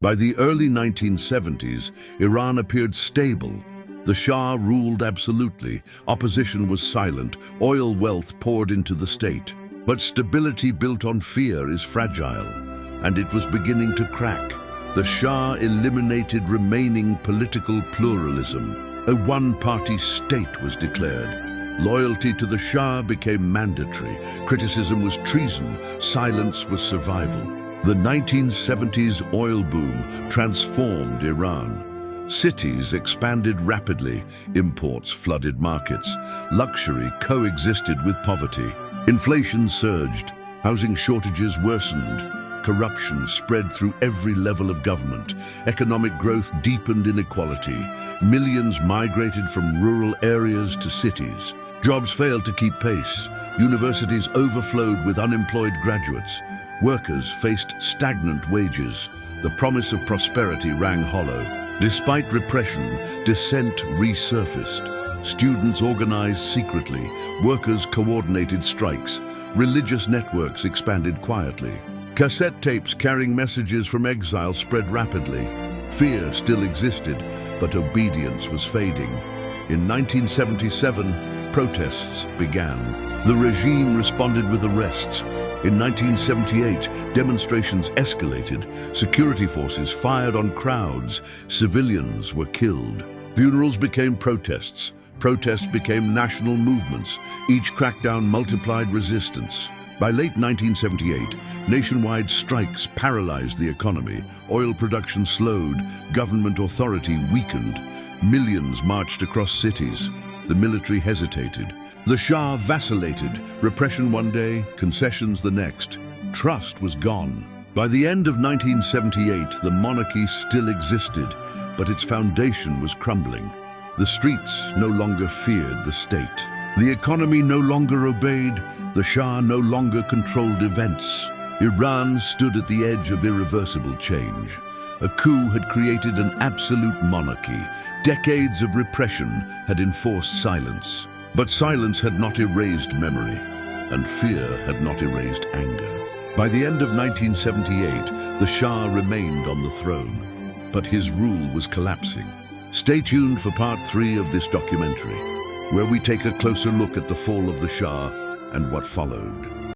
By the early 1970s, Iran appeared stable. The Shah ruled absolutely, opposition was silent, oil wealth poured into the state. But stability built on fear is fragile, and it was beginning to crack. The Shah eliminated remaining political pluralism. A one-party state was declared. Loyalty to the Shah became mandatory. Criticism was treason, silence was survival. The 1970s oil boom transformed Iran. Cities expanded rapidly, imports flooded markets, luxury coexisted with poverty. Inflation surged, housing shortages worsened, corruption spread through every level of government, economic growth deepened inequality, millions migrated from rural areas to cities. Jobs failed to keep pace, universities overflowed with unemployed graduates, workers faced stagnant wages, the promise of prosperity rang hollow. Despite repression, dissent resurfaced. Students organized secretly, workers coordinated strikes, religious networks expanded quietly. Cassette tapes carrying messages from exile spread rapidly. Fear still existed, but obedience was fading. In 1977, protests began. The regime responded with arrests. In 1978, demonstrations escalated. Security forces fired on crowds. Civilians were killed. Funerals became protests. Protests became national movements. Each crackdown multiplied resistance. By late 1978, nationwide strikes paralyzed the economy. Oil production slowed. Government authority weakened. Millions marched across cities. The military hesitated. The Shah vacillated. Repression one day, concessions the next. Trust was gone. By the end of 1978, the monarchy still existed, but its foundation was crumbling. The streets no longer feared the state. The economy no longer obeyed. The Shah no longer controlled events. Iran stood at the edge of irreversible change. A coup had created an absolute monarchy. Decades of repression had enforced silence. But silence had not erased memory, and fear had not erased anger. By the end of 1978, the Shah remained on the throne, but his rule was collapsing. Stay tuned for part 3 of this documentary, where we take a closer look at the fall of the Shah and what followed.